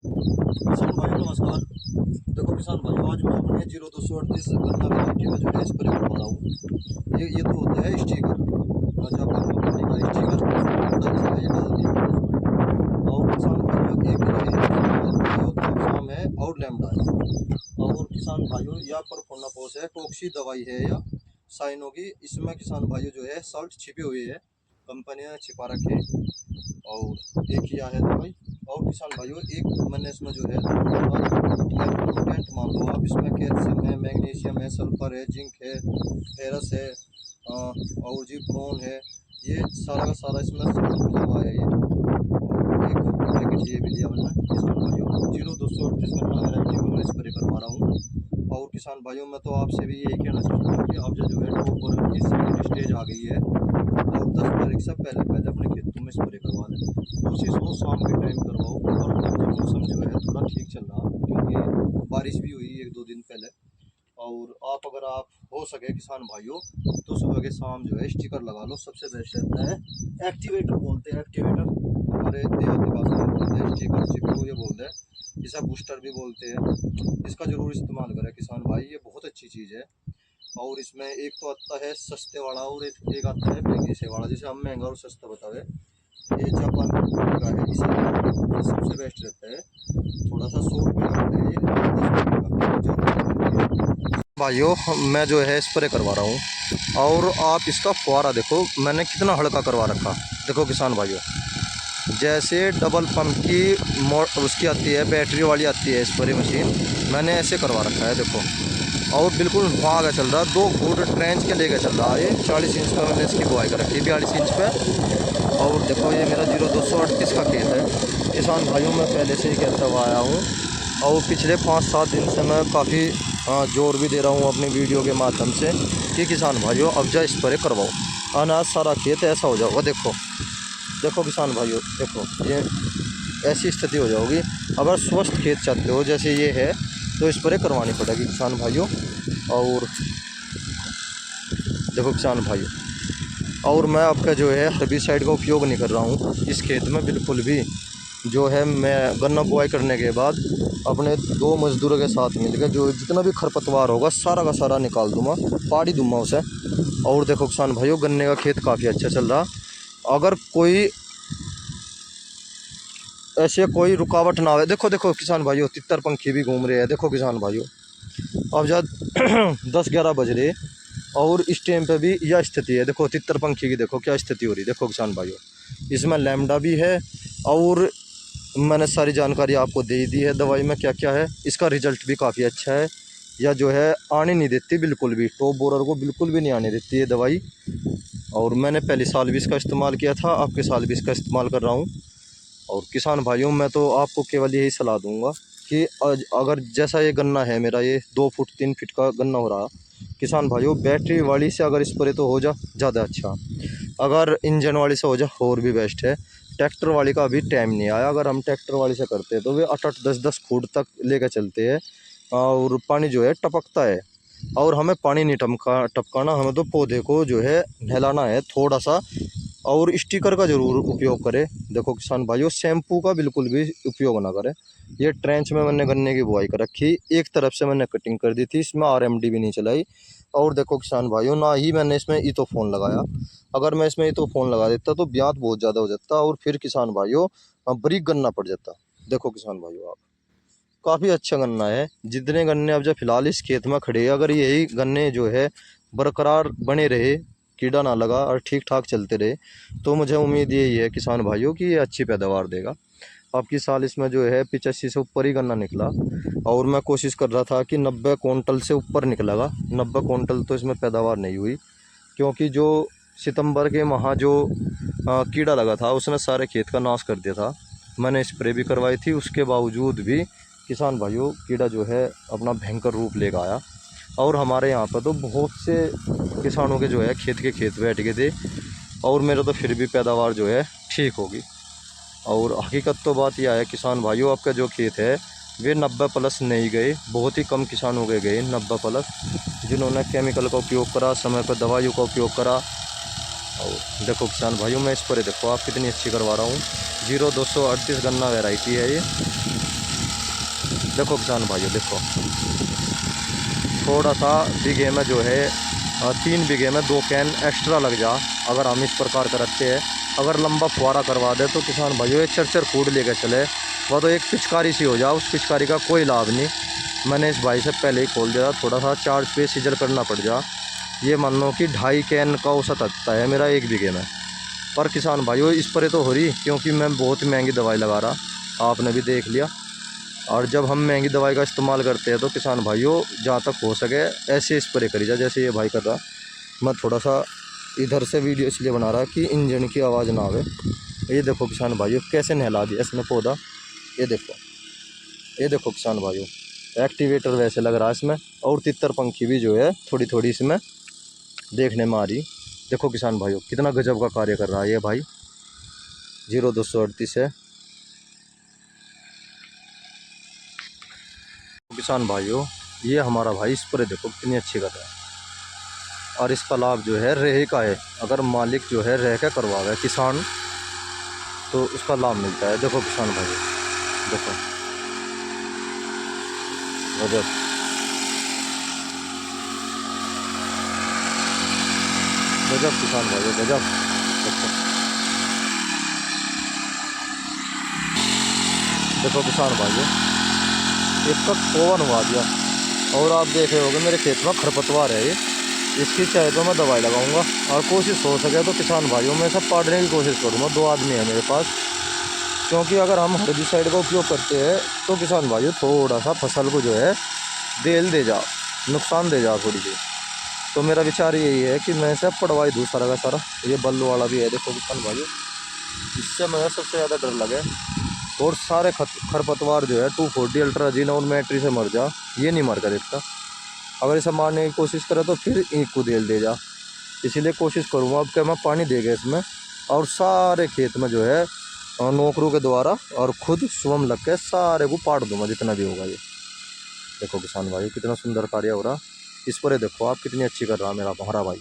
किसान भाइयों नमस्कार। देखो किसान भाइयों, आज मैं अपने 0238 गन्ना वैरायटी में जो है स्प्रे करवा रहा हूँ। ये तो होता है स्टिकर, जापान कंपनी का स्टिकर डाल ये डाल दिया उसमें। और किसान भाइयों एक नाम है और लैम्डा है। और किसान भाइयों यहाँ पर फोनापोस है, टॉक्सी दवाई है या साइनो की। इसमें किसान भाइयों जो है साल्ट छिपी हुई है, कंपनी ने छिपा रखे। और एक किया है दवाई। और किसान भाइयों एक मैंने इसमें जो है टेंट मान लो आप, इसमें कैल्शियम है, मैग्नीशियम है, सल्फर है, जिंक है, फेरस है, और जी ब्रोन है। ये सारा का सारा इसमें दवा है। ये एक पैकेट ये भी लिया मैंने। किसान भाइयों 0238 गन्ना वैरायटी में मैं स्प्रे करवा रहा हूँ। और किसान भाइयों मैं तो आपसे भी यही कहना चाहता हूँ कि आप जो है टॉप और की सेकंड स्टेज आ गई है, और 10 तारीख से पहले पहले अपने खेतों में स्प्रे करवा लें। कोशिश हो शाम के टाइम करवाओ, और मौसम जो है थोड़ा ठीक चल रहा, क्योंकि बारिश भी हुई एक दो दिन पहले। और आप हो सके किसान भाइयों तो सुबह के शाम जो है स्टिकर लगा लो, सबसे बेस्ट रहता है। एक्टिवेटर बोलते हैं, एक्टिवेटर हमारे देहाती भाषा में बोलते हैं, स्टिकर चिपको ये बोलते हैं, इसे बूस्टर भी बोलते हैं। इसका जरूर इस्तेमाल करें किसान भाई, ये बहुत अच्छी चीज़ है। और इसमें एक तो आता है सस्ते वाला, और एक आता है महंगे से वाला। जैसे हम महंगा और सस्ता बतावे, ये जापान का है, इसे ये सबसे बेस्ट रहता है। थोड़ा सा 100 रुपये का है ये, 10 रुपये का। भाइयों मैं जो है स्प्रे करवा रहा हूँ, और आप इसका फुहारा देखो मैंने कितना हल्का करवा रखा। देखो किसान भाइयों, जैसे डबल पंप की उसकी आती है, बैटरी वाली आती है स्प्रे मशीन, मैंने ऐसे करवा रखा है देखो। और बिल्कुल वहाँ चल रहा, 2 फुट ट्रेंच के लेके चल रहा है। ये 40 इंच पर मैंने इसकी बुआई कर रखी है, 42 इंच पे। और देखो ये मेरा 0238 का खेत है। किसान भाइयों मैं पहले से ही कहता हुआ आया हूँ, और पिछले 5-7 दिन से मैं काफ़ी जोर भी दे रहा हूँ अपनी वीडियो के माध्यम से कि किसान भाइयों अब जा स्प्रे करवाओ, अनाज सारा खेत ऐसा हो जाओगा। देखो देखो किसान भाइयों, देखो ये ऐसी स्थिति हो जाओगी। अगर स्वस्थ खेत चाहते हो जैसे ये है तो स्प्रे करवानी पड़ेगी किसान भाइयों। और देखो किसान भाइयों, और मैं आपका जो है हर्बिसाइड का उपयोग नहीं कर रहा हूँ इस खेत में बिल्कुल भी। जो है मैं गन्ना बुआई करने के बाद अपने 2 मजदूरों के साथ मिलकर जो जितना भी खरपतवार होगा सारा का सारा निकाल दूंगा, पाड़ी दूंगा उसे। और देखो किसान भाइयों, गन्ने का खेत काफ़ी अच्छा चल रहा। अगर कोई ऐसे कोई रुकावट ना आए, देखो देखो किसान भाइयों तितर पंखी भी घूम रहे हैं। देखो किसान भाइयों अब जब 10-11 बज रहे, और इस टाइम पे भी यह स्थिति है। देखो तितर पंखी की देखो क्या स्थिति हो रही। देखो किसान भाइयों, इसमें लैम्डा भी है, और मैंने सारी जानकारी आपको दे दी है दवाई में क्या क्या है। इसका रिजल्ट भी काफ़ी अच्छा है। या जो है आने नहीं देती बिल्कुल भी, टॉप बोरर को बिल्कुल भी नहीं आने देती है दवाई। और मैंने पहले साल भी इसका इस्तेमाल किया था, आपके साल भी इसका इस्तेमाल कर रहा हूँ। और किसान भाइयों मैं तो आपको केवल यही सलाह दूंगा कि अगर जैसा ये गन्ना है मेरा, ये 2 फुट 3 फीट का गन्ना हो रहा, किसान भाइयों बैटरी वाली से अगर स्प्रे तो हो जा ज़्यादा अच्छा, अगर इंजन वाली से हो जा और भी बेस्ट है। ट्रैक्टर वाली का अभी टाइम नहीं आया। अगर हम ट्रैक्टर वाली से करते हैं तो वे 8-8 10-10 फुट तक लेकर चलते हैं, और पानी जो है टपकता है। और हमें पानी नहीं टपकाना, हमें तो पौधे को जो है नहलाना है थोड़ा सा। और स्टिकर का ज़रूर उपयोग करें। देखो किसान भाइयों, शैम्पू का बिल्कुल भी उपयोग ना करें। ये ट्रेंच में मैंने गन्ने की बुआई कर रखी, एक तरफ से मैंने कटिंग कर दी थी, इसमें आरएमडी भी नहीं चलाई। और देखो किसान भाइयों, ना ही मैंने इसमें ईथोफोन लगाया। अगर मैं इसमें ईथोफोन लगा देता तो ब्यात बहुत ज़्यादा हो जाता, और फिर किसान भाइयों बारीक गन्ना पड़ जाता। देखो किसान भाइयों आप, काफ़ी अच्छा गन्ना है। जितने गन्ने अब जो फिलहाल इस खेत में खड़े हैं, अगर यही गन्ने जो है बरकरार बने रहे, कीड़ा ना लगा और ठीक ठाक चलते रहे, तो मुझे उम्मीद यही है किसान भाइयों कि ये अच्छी पैदावार देगा। आपकी साल इसमें जो है 85 से ऊपर ही गन्ना निकला, और मैं कोशिश कर रहा था कि 90 कुंटल से ऊपर निकलेगा। 90 कुंटल तो इसमें पैदावार नहीं हुई, क्योंकि जो सितंबर के माह जो कीड़ा लगा था उसने सारे खेत का नाश कर दिया था। मैंने स्प्रे भी करवाई थी, उसके बावजूद भी किसान भाइयों कीड़ा जो है अपना भयंकर रूप लेकर आया। और हमारे यहाँ पर तो बहुत से किसानों के जो है खेत के खेत बैठ गए थे, और मेरा तो फिर भी पैदावार जो है ठीक होगी। और हकीकत तो बात यह है किसान भाइयों, आपका जो खेत है वे 90 प्लस नहीं गए, बहुत ही कम किसान हो गए 90 प्लस, जिन्होंने केमिकल का उपयोग करा, समय पर दवाइयों का उपयोग करा। और देखो किसान भाइयों, मैं इस पर देखो आप कितनी अच्छी करवा रहा हूँ। 0238 गन्ना वैरायटी है ये। देखो किसान भाइयों, देखो थोड़ा सा बीघे में जो है 3 बीघे में 2 कैन एक्स्ट्रा लग जा अगर हम इस प्रकार का रखते हैं। अगर लंबा फुहारा करवा दे तो किसान भाइयों ये चरचर कूड़ लेकर चले, वह तो एक पिचकारी सी हो जा, उस पिचकारी का कोई लाभ नहीं। मैंने इस भाई से पहले ही खोल दिया, थोड़ा सा चार्ज पे सीजर करना पड़ जा। ये मान लो कि 2.5 कैन का औसत आता है मेरा 1 बीघे में। पर किसान भाइयों इस पर तो हो रही, क्योंकि मैं बहुत महंगी दवाई लगा रहा, आपने भी देख लिया। और जब हम महंगी दवाई का इस्तेमाल करते हैं तो किसान भाइयों जहाँ तक हो सके ऐसे स्प्रे करी जा जैसे ये भाई कर रहा। मैं थोड़ा सा इधर से वीडियो इसलिए बना रहा कि इंजन की आवाज़ ना आवे। ये देखो किसान भाइयों कैसे नहला दिया इसने पौधा, ये देखो, ये देखो किसान भाइयों एक्टिवेटर वैसे लग रहा है इसमें, और तितर पंखी भी जो है थोड़ी थोड़ी इसमें देखने में आ रही। देखो किसान भाइयों कितना गजब का कार्य कर रहा है ये भाई। 0238 है। किसान भाइयों ये हमारा भाई स्प्रे देखो कितनी अच्छी कर रहा है, और इसका लाभ जो है रह का है। अगर मालिक जो है रह के करवावे किसान तो उसका लाभ मिलता है। देखो किसान भाइयों, देखो गजब, गजब किसान भाइयों गजब। देखो, देखो किसान भाइयों इसका कोवन हुआ दिया। और आप देख रहे होगे मेरे खेत में खरपतवार है ये, इसकी चाहे तो मैं दवाई लगाऊंगा, और कोशिश हो सके तो किसान भाइयों में सब पाड़ने की कोशिश करूंगा। 2 आदमी है मेरे पास, क्योंकि अगर हम हर्बिसाइड का उपयोग करते हैं तो किसान भाइयों थोड़ा सा फसल को जो है देल दे जा, नुकसान दे जा थोड़ी सी। तो मेरा विचार यही है कि मैं इसे पड़वाई दूँ सारा का सारा। ये बल्लू वाला भी है देखो किसान भाइयों, इससे मुझे सबसे ज़्यादा डर लगे। और सारे खरपतवार जो है 2,4-D अल्ट्राजीन और मैट्री से मर जा, ये नहीं मर कर देखता। अगर इसे मारने की कोशिश करे तो फिर ईंट को देल दे जा। इसीलिए कोशिश करूँगा अब क्या मैं पानी देगा इसमें, और सारे खेत में जो है नौकरों के द्वारा और खुद स्वयं लग के सारे को पाट दूंगा जितना भी होगा ये। देखो किसान भाई कितना सुंदर कार्य हो रहा। इस पर देखो आप कितनी अच्छी कर रहा मेरा हमारा भाई।